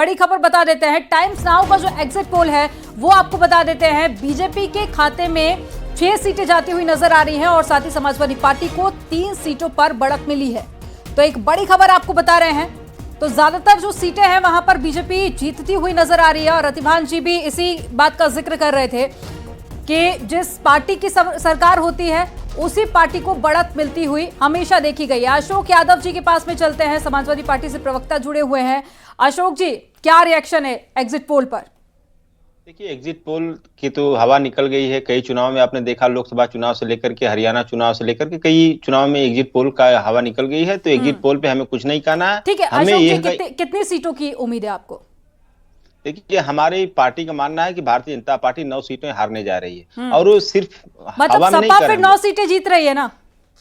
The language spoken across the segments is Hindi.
बड़ी खबर बता देते हैं। टाइम्स नाउ का जो एग्जिट पोल है वो आपको बता देते हैं बीजेपी के खाते में 6 सीटें जाती हुई नजर आ रही हैं और साथ ही समाजवादी पार्टी को 3 सीटों पर बढ़त मिली है। तो एक बड़ी खबर आपको बता रहे हैं। तो ज्यादातर जो सीटें हैं वहां पर बीजेपी जीतती हुई नजर आ रही है और रतिभान जी भी इसी बात का जिक्र कर रहे थे कि जिस पार्टी की सरकार होती है उसी पार्टी को बढ़त मिलती हुई हमेशा देखी गई है। अशोक यादव जी के पास में चलते हैं, समाजवादी पार्टी से प्रवक्ता जुड़े हुए हैं। अशोक जी, क्या रिएक्शन है एग्जिट पोल पर? देखिए, एग्जिट पोल की तो हवा निकल गई है। कई चुनाव में आपने देखा, लोकसभा चुनाव से लेकर के हरियाणा चुनाव से लेकर के कई चुनाव में एग्जिट पोल का हवा निकल गई है। तो एग्जिट पोल पे हमें कुछ नहीं कहना है। ठीक है हमें अशोक जी, कितनी सीटों की उम्मीद है आपको? देखिए, हमारी पार्टी का मानना है कि भारतीय जनता पार्टी 9 सीटें हारने जा रही है और वो सिर्फ मतलब हवा में नहीं सपा कर फिर 9 सीटें जीत रही है ना?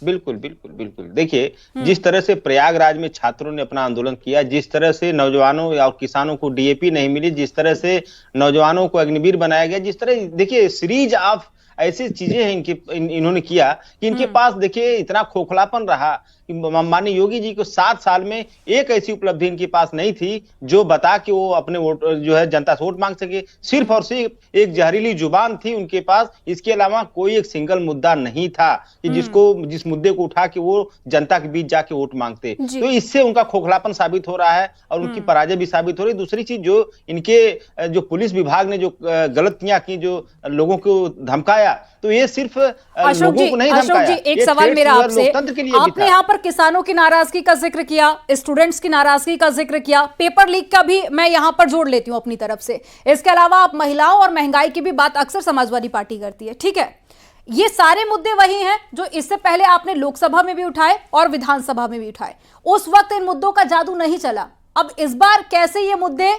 बिल्कुल बिल्कुल बिल्कुल। देखिए, जिस तरह से प्रयागराज में छात्रों ने अपना आंदोलन किया, जिस तरह से नौजवानों और किसानों को डीएपी नहीं मिली, जिस तरह से नौजवानों को अग्निवीर बनाया गया, जिस तरह देखिए सीरीज ऑफ ऐसी चीजें हैं इन्होंने किया कि इनके पास देखिए इतना खोखलापन रहा कि माननीय योगी जी को 7 साल में एक ऐसी उपलब्धि इनके पास नहीं थी जो बता कि वो अपने वोट जो है जनता से वोट मांग सके। सिर्फ और सिर्फ एक जहरीली जुबान थी उनके पास, इसके अलावा कोई एक सिंगल मुद्दा नहीं था कि जिस मुद्दे को उठा के वो जनता के बीच जाके वोट मांगते। तो इससे उनका खोखलापन साबित हो रहा है और उनकी पराजय भी साबित हो रही है। दूसरी चीज, जो इनके जो पुलिस विभाग ने जो गलतियां की, जो लोगों को धमकाया, तो ये सिर्फ लोगों को नहीं धमकाया। अशोक जी, एक सवाल मेरा आपसे, आपने यहाँ पर किसानों की नाराजगी का जिक्र किया, स्टूडेंट्स की नाराजगी का जिक्र किया, पेपर लीक का भी मैं यहाँ पर जोड़ लेती हूँ अपनी तरफ से। इसके अलावा आप महिलाओं और महंगाई की भी बात अक्सर समाजवादी पार्टी करती है, ठीक है? ये सारे मुद्दे वही हैं जो इससे पहले आपने लोकसभा में भी उठाए और विधानसभा में भी उठाए। उस वक्त इन मुद्दों का जादू नहीं चला। अब इस बार कैसे ये मुद्दे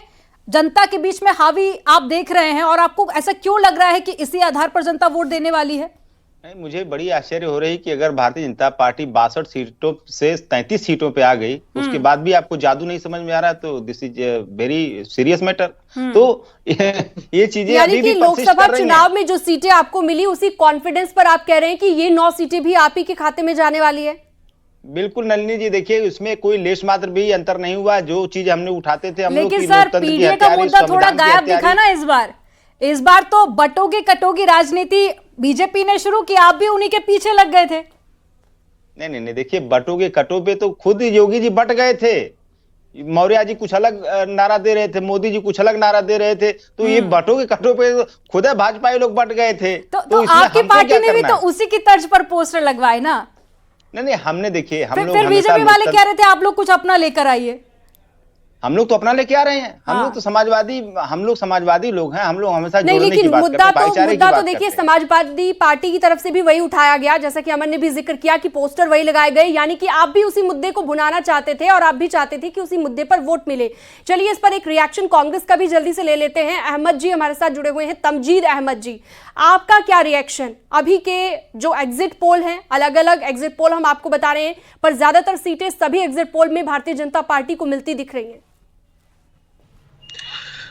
जनता के बीच में हावी आप देख रहे हैं और आपको ऐसा क्यों लग रहा है कि इसी आधार पर जनता वोट देने वाली है? नहीं, मुझे बड़ी आश्चर्य हो रही कि अगर भारतीय जनता पार्टी 62 सीटों से 33 सीटों पे आ गई, उसके बाद भी आपको जादू नहीं समझ में आ रहा, तो this is very serious matter. तो ये चीजें यानी कि लोकसभा चुनाव में जो सीटें आपको मिली उसी कॉन्फिडेंस पर आप कह रहे हैं कि ये 9 सीटें भी आप ही के खाते में जाने वाली है? बिल्कुल नलिनी जी, देखिए उसमें कोई लेश मात्र भी अंतर नहीं हुआ। जो चीज हमने उठाते थे हम लोग, लेकिन सर पीडीए का मुद्दा थोड़ा गायब दिखा ना इस बार तो बटोगी कटोगी राजनीति बीजेपी ने शुरू की, आप भी उन्हीं के पीछे लग गए थे। नहीं, देखिए बटोगे कटोगे तो खुद योगी जी बट गए थे। मौर्य जी कुछ अलग नारा दे रहे थे, मोदी जी कुछ अलग नारा दे रहे थे, तो ये बटोगे कटोगे तो खुद है भाजपा लोग बट गए थे। तो आपकी पार्टी ने भी तो उसी की तर्ज पर पोस्टर लगवाए ना? नहीं, हमने देखिए फिर बीजेपी वाले कह रहे थे आप लोग कुछ अपना लेकर आइए। हम लोग तो अपना लेके आ रहे हैं। हम लोग तो समाजवादी लोग हैं। हम लोग हमेशा नहीं, लेकिन मुद्दा तो देखिए समाजवादी पार्टी की तरफ से भी वही उठाया गया, जैसा कि अमन ने भी जिक्र किया कि पोस्टर वही लगाए गए, यानी कि आप भी उसी मुद्दे को भुनाना चाहते थे और आप भी चाहते थे कि उसी मुद्दे पर वोट मिले। चलिए, इस पर एक रिएक्शन कांग्रेस का भी जल्दी से ले लेते हैं। अहमद जी हमारे साथ जुड़े हुए हैं, तमजीद अहमद जी, आपका क्या रिएक्शन? अभी के जो एग्जिट पोल हैं, अलग अलग एग्जिट पोल हम आपको बता रहे हैं, पर ज्यादातर सीटें सभी एग्जिट पोल में भारतीय जनता पार्टी को मिलती दिख रही है।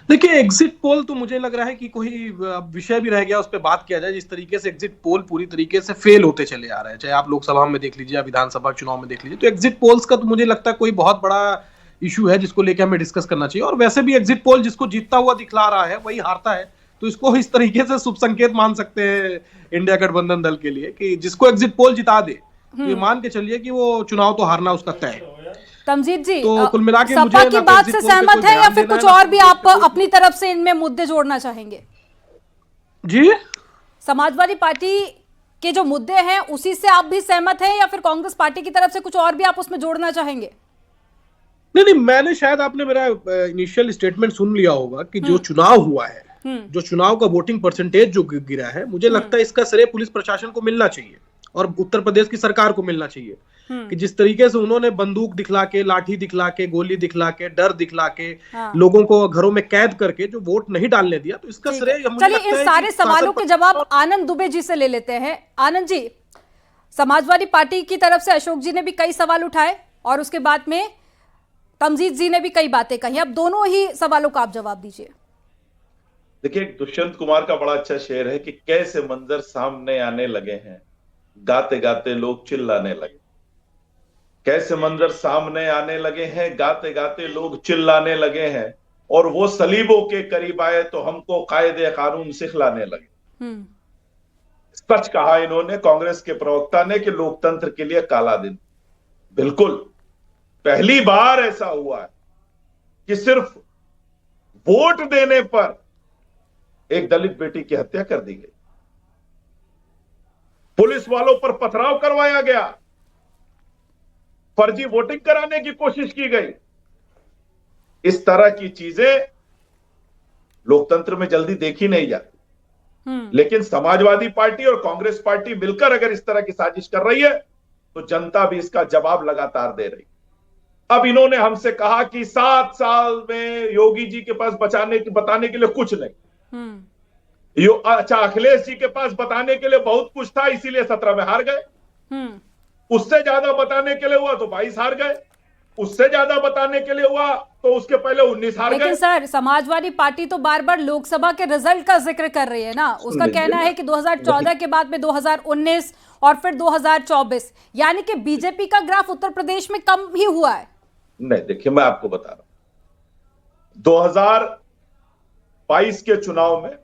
देखिए, एग्जिट पोल तो मुझे लग रहा है कि कोई विषय भी रह गया उस पर बात किया जाए। जिस तरीके से एग्जिट पोल पूरी तरीके से फेल होते चले आ रहे हैं, चाहे आप लोकसभा में देख लीजिए या विधानसभा चुनाव में देख लीजिए, तो एग्जिट पोल्स का तो मुझे लगता है कोई बहुत बड़ा इशू है जिसको लेकर हमें डिस्कस करना चाहिए। और वैसे भी एग्जिट पोल जिसको जीतता हुआ दिखला रहा है वही हारता है, तो इसको इस तरीके से शुभ संकेत मान सकते हैं इंडिया गठबंधन दल के लिए कि जिसको एग्जिट पोल जिता दे, ये मान के चलिए कि वो चुनाव तो हारना उसका तय है। तमजीद जी, तो कुल मिला के सपा की बात से सहमत है या फिर कुछ और भी आप अपनी तरफ से इनमें मुद्दे जोड़ना चाहेंगे? जी, समाजवादी पार्टी के जो मुद्दे हैं उसी से आप भी सहमत हैं या फिर कांग्रेस पार्टी की तरफ से कुछ और भी आप उसमें जोड़ना चाहेंगे? नहीं, मैंने शायद आपने मेरा इनिशियल स्टेटमेंट सुन लिया होगा कि जो चुनाव हुआ है, जो चुनाव का वोटिंग परसेंटेज जो गिरा है, मुझे लगता है इसका श्रेय पुलिस प्रशासन को मिलना चाहिए और उत्तर प्रदेश की सरकार को मिलना चाहिए कि जिस तरीके से उन्होंने बंदूक दिखला के, लाठी दिखला के, गोली दिखला के, डर दिखला के, लोगों को घरों में कैद करके जो वोट नहीं डालने दिया, तो इसका श्रेय चलिए इन सारे सवालों के जवाब आनंद दुबे जी से ले लेते हैं। आनंद जी, समाजवादी पार्टी की तरफ से अशोक जी ने भी कई सवाल उठाए और उसके बाद में तमजीद जी ने भी कई बातें कही। अब दोनों ही सवालों का आप जवाब दीजिए। देखिए, दुष्यंत कुमार का बड़ा अच्छा शेर है कि कैसे मंजर सामने आने लगे हैं, गाते गाते लोग चिल्लाने लगे। कैसे मंजर सामने आने लगे हैं, गाते गाते लोग चिल्लाने लगे हैं। और वो सलीबों के करीब आए तो हमको कायदे कानून सिखलाने लगे। सच कहा इन्होंने, कांग्रेस के प्रवक्ता ने, कि लोकतंत्र के लिए काला दिन। बिल्कुल पहली बार ऐसा हुआ है कि सिर्फ वोट देने पर एक दलित बेटी की हत्या कर दी गई, पुलिस वालों पर पथराव करवाया गया, फर्जी वोटिंग कराने की कोशिश की गई। इस तरह की चीजें लोकतंत्र में जल्दी देखी नहीं जाती। लेकिन समाजवादी पार्टी और कांग्रेस पार्टी मिलकर अगर इस तरह की साजिश कर रही है तो जनता भी इसका जवाब लगातार दे रही। अब इन्होंने हमसे कहा कि 7 साल में योगी जी के पास बताने के लिए कुछ नहीं। अच्छा, अखिलेश जी के पास बताने के लिए बहुत कुछ था, इसीलिए 17 में हार गए। उससे ज्यादा बताने के लिए हुआ तो 22 हार गए, उससे ज्यादा बताने के लिए हुआ तो उसके पहले 19 हार गए। लेकिन सर, समाजवादी पार्टी तो बार बार लोकसभा के रिजल्ट का जिक्र कर रही है ना। उसका कहना है कि 2014 के बाद में 2019 और फिर 2024, यानी कि बीजेपी का ग्राफ उत्तर प्रदेश में कम ही हुआ है। नहीं, देखिए मैं आपको बता रहा हूं, 2022 के चुनाव में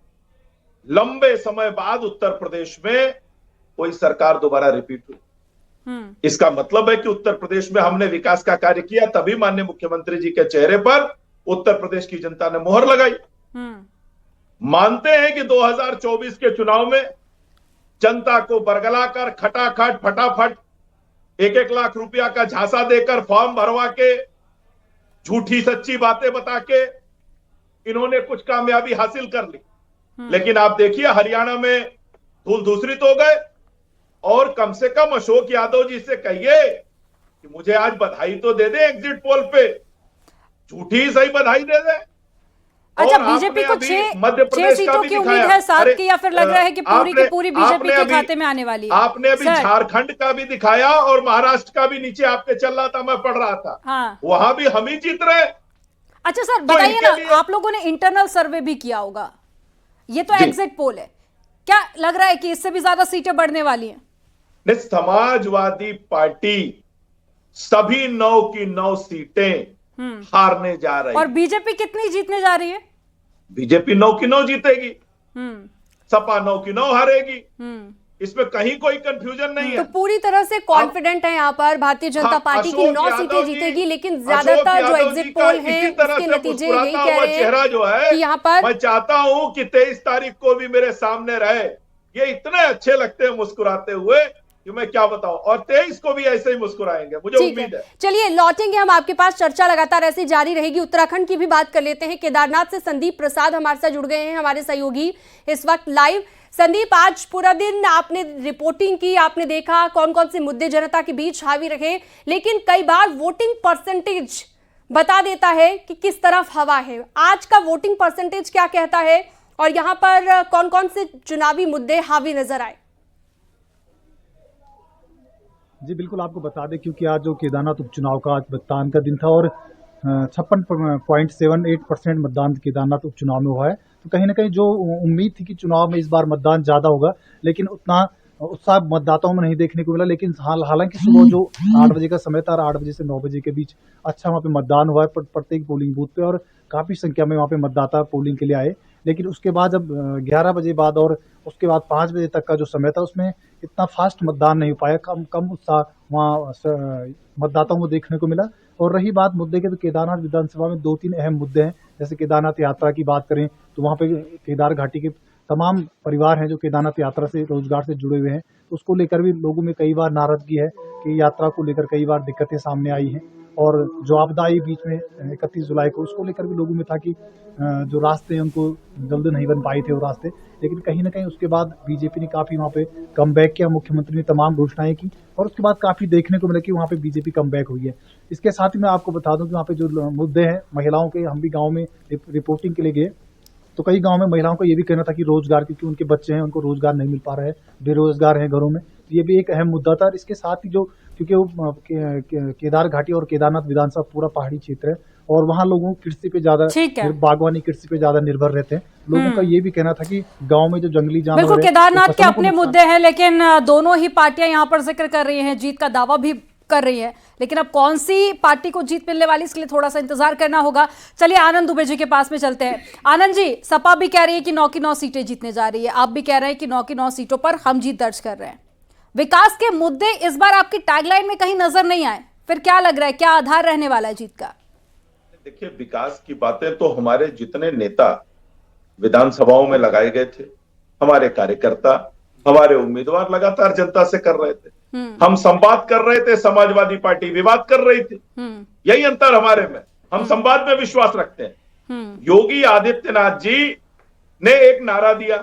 लंबे समय बाद उत्तर प्रदेश में कोई सरकार दोबारा रिपीट हुई। इसका मतलब है कि उत्तर प्रदेश में हमने विकास का कार्य किया, तभी माननीय मुख्यमंत्री जी के चेहरे पर उत्तर प्रदेश की जनता ने मोहर लगाई। मानते हैं कि 2024 के चुनाव में जनता को बरगलाकर खटाखट फटाफट 1-1 लाख रुपया का झांसा देकर, फॉर्म भरवा के, झूठी सच्ची बातें बता के इन्होंने कुछ कामयाबी हासिल कर ली। लेकिन आप देखिए हरियाणा में धूल धूसरित हो गए। और कम से कम अशोक यादव जी से कहिए कि मुझे आज बधाई तो दे दे, एग्जिट पोल पे झूठी सही बधाई दे दे। अच्छा, बीजेपी को 6 सीटों की उम्मीद है, 7 की, या फिर लग रहा है कि पूरी की पूरी बीजेपी के खाते में आने वाली है? आपने अभी झारखंड का भी दिखाया और महाराष्ट्र का भी नीचे आपके चल रहा था, मैं पढ़ रहा था। हाँ। वहां भी हम ही जीत रहे। अच्छा सर, बताइए ना, आप लोगों ने इंटरनल सर्वे भी किया होगा, ये तो एग्जिट पोल है, क्या लग रहा है कि इससे भी ज्यादा सीटें बढ़ने वाली हैं? समाजवादी पार्टी सभी 9 की 9 सीटें हारने जा रही है। और बीजेपी कितनी जीतने जा रही है? बीजेपी 9 की 9 जीतेगी, सपा 9 की 9 हारेगी। इसमें कहीं कोई कंफ्यूजन नहीं है। तो पूरी तरह से कॉन्फिडेंट है यहाँ पर भारतीय जनता पार्टी की 9 सीटें जीतेगी। लेकिन ज्यादातर जो एग्जिट पोल है उसके नतीजे यही कह रहे हैं चेहरा जो है कि यहाँ पर, मैं चाहता हूं कि 23 तारीख को भी मेरे सामने रहे। ये इतने अच्छे लगते हैं मुस्कुराते हुए कि मैं क्या बताऊं, और 23 को भी ऐसे ही मुस्कुराएंगे, मुझे उम्मीद है। चलिए लौटेंगे हम आपके पास, चर्चा लगातार ऐसी जारी रहेगी। उत्तराखंड की भी बात कर लेते हैं। केदारनाथ से संदीप प्रसाद हमारे साथ जुड़ गए हैं, हमारे सहयोगी इस वक्त लाइव। संदीप, आज पूरा दिन आपने रिपोर्टिंग की, आपने देखा कौन कौन से मुद्दे जनता के बीच हावी रहे, लेकिन कई बार वोटिंग परसेंटेज बता देता है कि किस तरफ हवा है। आज का वोटिंग परसेंटेज क्या कहता है और यहाँ पर कौन कौन से चुनावी मुद्दे हावी नजर आए? जी बिल्कुल, आपको बता दें क्योंकि आज जो केदारनाथ उपचुनाव का आज मतदान का दिन था और 56.78% मतदान केदारनाथ उपचुनाव में हुआ है। तो कहीं ना कहीं जो उम्मीद थी कि चुनाव में इस बार मतदान ज़्यादा होगा, लेकिन उतना उत्साह मतदाताओं में नहीं देखने को मिला। लेकिन हालांकि सुबह जो 8 बजे का समय था और 8 बजे से 9 बजे के बीच अच्छा वहाँ पे मतदान हुआ है प्रत्येक पोलिंग बूथ पे, और काफ़ी संख्या में वहाँ पे मतदाता पोलिंग के लिए आए। लेकिन उसके बाद जब 11 बजे बाद और उसके बाद 5 बजे तक का जो समय था उसमें इतना फास्ट मतदान नहीं हो पाया, कम उत्साह वहाँ मतदाताओं को देखने को मिला। और रही बात मुद्दे के, तो केदारनाथ विधानसभा में 2-3 अहम मुद्दे हैं। जैसे केदारनाथ यात्रा की बात करें तो वहाँ पे केदार घाटी के तमाम परिवार हैं जो केदारनाथ यात्रा से रोजगार से जुड़े हुए हैं, तो उसको लेकर भी लोगों में कई बार नाराजगी है कि यात्रा को लेकर कई बार दिक्कतें सामने आई हैं। और जो आपदा आई बीच में 31 जुलाई को, उसको लेकर भी लोगों में था कि जो रास्ते हैं उनको जल्द नहीं बन पाए थे वो रास्ते। लेकिन कहीं ना कहीं उसके बाद बीजेपी ने काफ़ी वहाँ पे कमबैक किया, मुख्यमंत्री ने तमाम घोषणाएं की और उसके बाद काफ़ी देखने को मिला कि वहाँ पे बीजेपी कमबैक हुई है। इसके साथ ही मैं आपको बता दूं कि वहाँ पे जो मुद्दे हैं महिलाओं के, हम भी गाँव में रिपोर्टिंग के लिए गए तो कई गाँव में महिलाओं का ये भी कहना था कि रोजगार, क्योंकि उनके बच्चे हैं उनको रोजगार नहीं मिल पा रहा है, बेरोजगार हैं घरों में, तो ये भी एक अहम मुद्दा था। इसके साथ ही जो, क्योंकि वो केदार घाटी और केदारनाथ विधानसभा पूरा पहाड़ी क्षेत्र है और वहाँ लोगों को कृषि पे ज्यादा, बागवानी कृषि पे ज्यादा निर्भर रहते हैं। लोगों का ये भी कहना था कि गांव में जो जंगली जानवर, बिल्कुल केदारनाथ के अपने मुद्दे हैं, लेकिन दोनों ही पार्टियां यहाँ पर जिक्र कर रही हैं, जीत का दावा भी कर रही है, लेकिन अब कौन सी पार्टी को जीत मिलने वाली इसके लिए थोड़ा सा इंतजार करना होगा। चलिए आनंद दुबे जी के पास में चलते हैं। आनंद जी, सपा भी कह रही है कि 9 की 9 सीटें जीतने जा रही है, आप भी कह रहे हैं कि 9 की 9 सीटों पर हम जीत दर्ज कर रहे हैं। विकास के मुद्दे इस बार आपकी टैगलाइन में कहीं नजर नहीं आए, फिर क्या लग रहा है, क्या आधार रहने वाला है जीत का? देखिए, विकास की बातें तो हमारे जितने नेता विधानसभाओं में लगाए गए थे, हमारे कार्यकर्ता, हमारे उम्मीदवार लगातार जनता से कर रहे थे। हम संवाद कर रहे थे, समाजवादी पार्टी विवाद कर रही थी। यही अंतर हमारे में, हम संवाद में विश्वास रखते हैं। योगी आदित्यनाथ जी ने एक नारा दिया,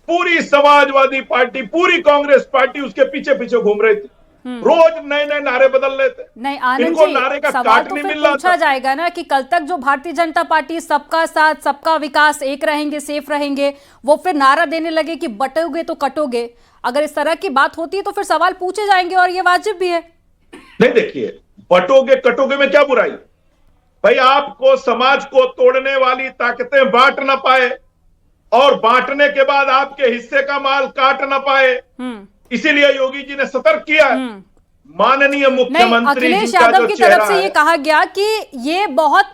पूरी समाजवादी पार्टी, पूरी कांग्रेस पार्टी उसके पीछे पीछे घूम रही थी, रोज नए नए नारे बदल रहे थे। नहीं आनंद इनको जी, नारे का सवाल काट तो नहीं फिर मिल रहा पूछा था। जाएगा ना कि कल तक जो भारतीय जनता पार्टी सबका साथ सबका विकास, एक रहेंगे, सेफ रहेंगे, वो फिर नारा देने लगे कि बटोगे तो कटोगे। अगर इस तरह की बात होती है तो फिर सवाल पूछे जाएंगे और ये वाजिब भी है। नहीं, देखिए, बटोगे कटोगे में क्या बुराई भाई? आपको समाज को तोड़ने वाली ताकतें बांट ना पाए और बांटने के बाद आपके हिस्से का माल काट ना पाए, इसीलिए योगी जी ने सतर्क किया। माननीय मुख्यमंत्री अखिलेश जी का यादव जो की तरफ चेहरा से ये है, कहा गया कि ये बहुत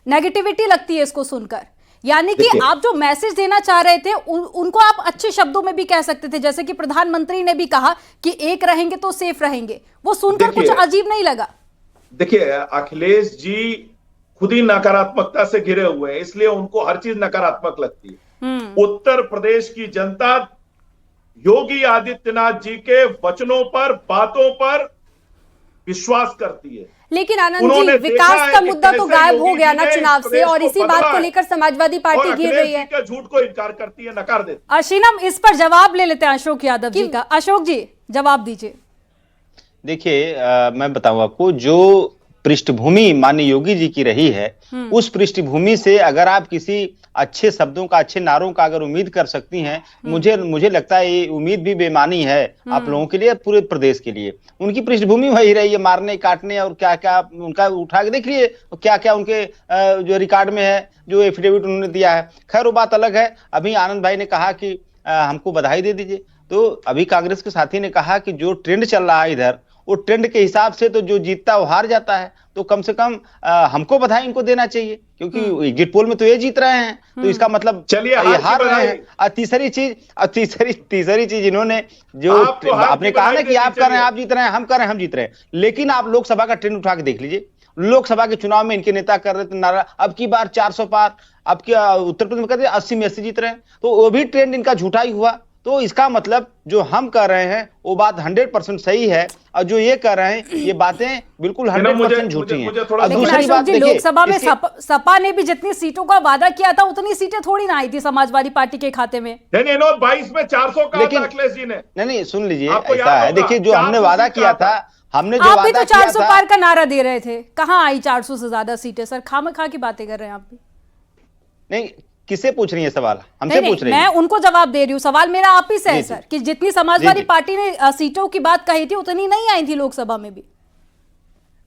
नेगेटिविटी लगती है इसको सुनकर, यानी कि देखिए, आप जो मैसेज देना चाह रहे थे उनको आप अच्छे शब्दों में भी कह सकते थे, जैसे कि प्रधानमंत्री ने भी कहा कि एक रहेंगे तो सेफ रहेंगे, वो सुनकर कुछ अजीब नहीं लगा? देखिए, अखिलेश जी खुद ही नकारात्मकता से घिरे हुए हैं, इसलिए उनको हर चीज नकारात्मक लगती है। उत्तर प्रदेश की जनता योगी आदित्यनाथ जी के वचनों पर, बातों पर विश्वास करती है। लेकिन आनंद जी, विकास का मुद्दा तो गायब हो गया ना चुनाव से, और इसी बात को लेकर समाजवादी पार्टी घेर रही है। झूठ को इनकार करती है, नकार देती है। अशीनम, इस पर जवाब ले लेते हैं अशोक यादव जी का। अशोक जी, जवाब दीजिए। देखिए, मैं बताऊं आपको, जो पृष्ठभूमि माननीय योगी जी की रही है, उस पृष्ठभूमि से अगर आप किसी अच्छे शब्दों का, अच्छे नारों का अगर उम्मीद कर सकती हैं, मुझे लगता है ये उम्मीद भी बेमानी है आप लोगों के लिए, पूरे प्रदेश के लिए। उनकी पृष्ठभूमि वही रही है, मारने काटने, और क्या क्या उनका उठा के देख लिए क्या क्या उनके जो रिकॉर्ड में है, जो एफिडेविट उन्होंने दिया है। खैर, वो बात अलग है। अभी आनंद भाई ने कहा कि हमको बधाई दे दीजिए, तो अभी कांग्रेस के साथी ने कहा कि जो ट्रेंड चल रहा है इधर, वो ट्रेंड के हिसाब से तो जो जीतता है वो हार जाता है, तो कम से कम हमको बधाई इनको देना चाहिए, क्योंकि एग्जिट पोल में तो ये जीत रहे हैं, तो इसका मतलब चलिए ये हार रहे हैं। और तीसरी चीज इन्होंने जो आपने कहा ना कि आप कर रहे हैं, आप जीत रहे हैं, हम कर रहे हैं, हम जीत रहे हैं, लेकिन आप लोकसभा का ट्रेंड उठा के देख लीजिए। लोकसभा के चुनाव में इनके नेता कर रहे थे नारा, अब की बार 400 पार, अब की उत्तर प्रदेश में कहते हैं 80 में 80 जीत रहे हैं, तो वो भी ट्रेंड इनका झूठा ही हुआ। तो इसका मतलब जो हम कर रहे हैं वो बात 100% सही है, और जो ये कर रहे हैं ये बातें बिल्कुल 100% झूठी हैं। लेकिन अशोक जी, लोकसभा में सपा ने भी जितनी सीटों का वादा किया था उतनी सीटें थोड़ी ना आई थी समाजवादी पार्टी के खाते में। नहीं, 22 में 400 का था अखिलेश जी ने। नहीं, सुन लीजिए, ऐसा है, देखिए, जो हमने वादा किया था, हमने जो आप भी वादा तो 400 पार का नारा दे रहे थे, कहां आई 400 से ज्यादा सीटें? सर, खामखा की बातें कर रहे हैं आप भी। नहीं, किससे पूछ रही है सवाल? हमसे पूछ रही है? मैं उनको जवाब दे रही हूँ, सवाल मेरा आप ही से है सर, कि जितनी समाजवादी पार्टी ने सीटों की बात कही थी उतनी नहीं आई थी लोकसभा में भी।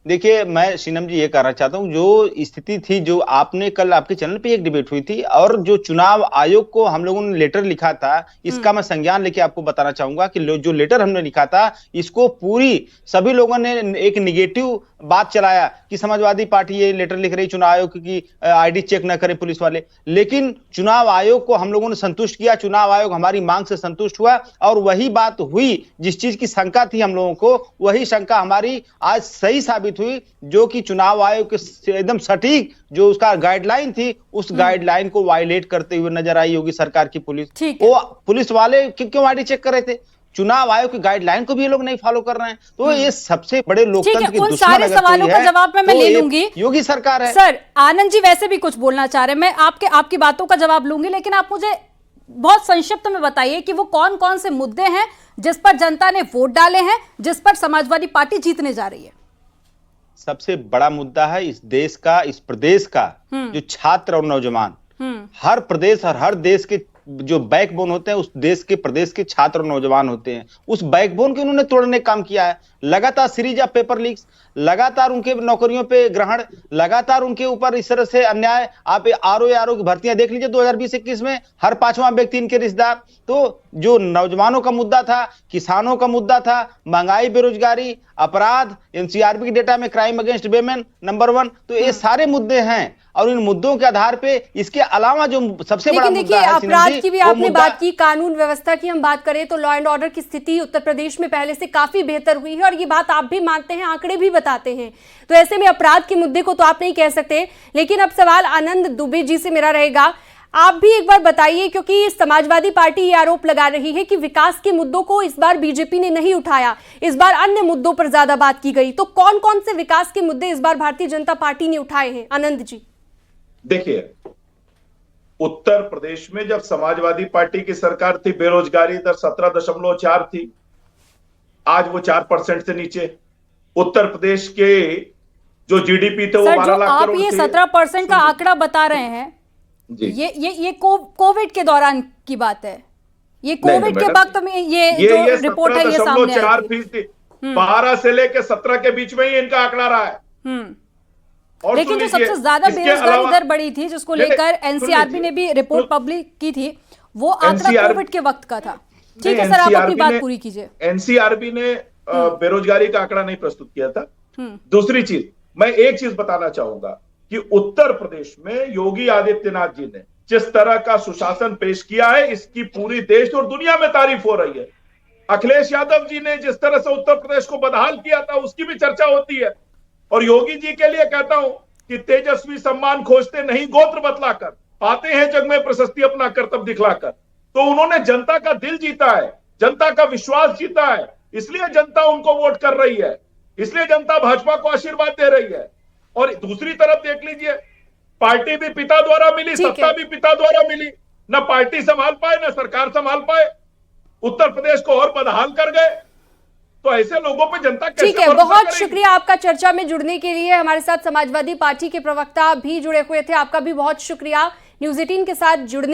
देखिए, मैं शीनम जी ये कहना चाहता हूं, जो स्थिति थी, जो आपने कल आपके चैनल पे एक डिबेट हुई थी, और जो चुनाव आयोग को हम लोगों ने लेटर लिखा था, इसका मैं संज्ञान लेके आपको बताना चाहूंगा कि जो लेटर हमने लिखा था, इसको पूरी सभी लोगों ने एक निगेटिव बात चलाया कि समाजवादी पार्टी ये लेटर लिख रही चुनाव आयोग की आईडी चेक न करे पुलिस वाले, लेकिन चुनाव आयोग को हम लोगों ने संतुष्ट किया, चुनाव आयोग हमारी मांग से संतुष्ट हुआ, और वही बात हुई, जिस चीज की शंका थी हम लोगों को, वही शंका हमारी आज सही साबित हुई, जो कि चुनाव आयोग के एकदम सटीक जो उसका गाइडलाइन थी, उस गाइडलाइन को वायलेट करते हुए नजर आई योगी सरकार की पुलिस। वो पुलिस वाले क्यों आईडी चेक कर रहे थे? चुनाव आयोग की गाइडलाइन को भी ये लोग नहीं फॉलो कर रहे हैं, तो ये सबसे बड़े लोकतंत्र की दुश्मन सारे सवालों का जवाब मैं ले लूंगी, योगी सरकार है। सर, आनंद जी वैसे भी कुछ बोलना चाह रहे हैं, मैं आपकी बातों का जवाब लूंगी, लेकिन आप मुझे बहुत संक्षिप्त में बताइए कि वो कौन कौन से मुद्दे हैं जिस पर जनता ने वोट डाले हैं, जिस पर समाजवादी पार्टी जीतने जा रही है। सबसे बड़ा मुद्दा है इस देश का, इस प्रदेश का जो छात्र और नौजवान, हर प्रदेश और हर देश के जो बैकबोन होते हैं, उस देश के प्रदेश के छात्र और नौजवान होते हैं, उस बैकबोन के उन्होंने तोड़ने का काम किया है। लगातार सीरीज ऑफ पेपर लीक्स, लगातार उनके नौकरियों पे ग्रहण, लगातार उनके ऊपर इस तरह से अन्याय। आप आरओ की भर्तियां देख लीजिए 2020-21 में, हर 5वां व्यक्ति इनके रिश्तेदार। तो जो नौजवानों का मुद्दा था, किसानों का मुद्दा था, महंगाई, बेरोजगारी, अपराध, एनसीआरबी के डेटा में क्राइम अगेंस्ट वेमेन नंबर 1, तो ये सारे मुद्दे हैं और इन मुद्दों के आधार पे इसके अलावा जो सबसे बड़ा मुद्दा है, अपराध की भी आपने बात की, कानून व्यवस्था की हम बात करें तो लॉ एंड ऑर्डर की स्थिति उत्तर प्रदेश में पहले से काफी बेहतर हुई है और ये बात आप भी मानते हैं, आंकड़े भी बताते हैं। तो ऐसे में अपराध के मुद्दे को तो आप नहीं कह सकते, लेकिन अब सवाल आनंद दुबे जी से मेरा रहेगा, आप भी एक बार बताइए, क्योंकि समाजवादी पार्टी ये आरोप लगा रही है कि विकास के मुद्दों को इस बार बीजेपी ने नहीं उठाया, इस बार अन्य मुद्दों पर ज्यादा बात की गई। तो कौन कौन से विकास के मुद्दे इस बार भारतीय जनता पार्टी ने उठाए हैं आनंद जी? देखिए, उत्तर प्रदेश में जब समाजवादी पार्टी की सरकार थी, बेरोजगारी दर 17.4 थी, आज वो 4% से नीचे। उत्तर प्रदेश के जो जीडीपी थे वो 12 लाख करोड़ थे। आप ये 17% का आंकड़ा बता रहे हैं, ये कोविड के दौरान की बात है, ये कोविड के वक्त में ये जो रिपोर्ट है ये सामने आई थी। 12 से लेकर 17 के बीच में ही इनका आंकड़ा रहा है। और लेकिन जो सबसे ज्यादा बेरोजगारी दर बढ़ी थी, जिसको लेकर एनसीआरबी ने भी रिपोर्ट पब्लिक की थी, वो आंकड़ा कोविड के वक्त का था। ठीक है सर, आप अपनी बात पूरी कीजिए। एनसीआरबी ने बेरोजगारी का आंकड़ा नहीं प्रस्तुत किया था। दूसरी चीज, मैं एक चीज बताना चाहूंगा कि उत्तर प्रदेश में योगी आदित्यनाथ जी ने जिस तरह का सुशासन पेश किया है, इसकी पूरी देश और दुनिया में तारीफ हो रही है। अखिलेश यादव जी ने जिस तरह से उत्तर प्रदेश को बदहाल किया था, उसकी भी चर्चा होती है। और योगी जी के लिए कहता हूं कि तेजस्वी सम्मान खोजते नहीं, गोत्र बतलाकर पाते हैं जग में प्रशस्ति अपना कर्तव्य दिखलाकर। तो उन्होंने जनता का दिल जीता है, जनता का विश्वास जीता है, इसलिए जनता उनको वोट कर रही है, इसलिए जनता भाजपा को आशीर्वाद दे रही है। और दूसरी तरफ देख लीजिए, पार्टी भी पिता द्वारा मिली, सत्ता भी पिता द्वारा मिली, न पार्टी संभाल पाए न सरकार संभाल पाए, उत्तर प्रदेश को और बदहाल कर गए। तो ऐसे लोगों पे जनता कैसे? ठीक है, बहुत शुक्रिया आपका चर्चा में जुड़ने के लिए। हमारे साथ समाजवादी पार्टी के प्रवक्ता भी जुड़े हुए थे, आपका भी बहुत शुक्रिया न्यूज़ 18 के साथ जुड़ने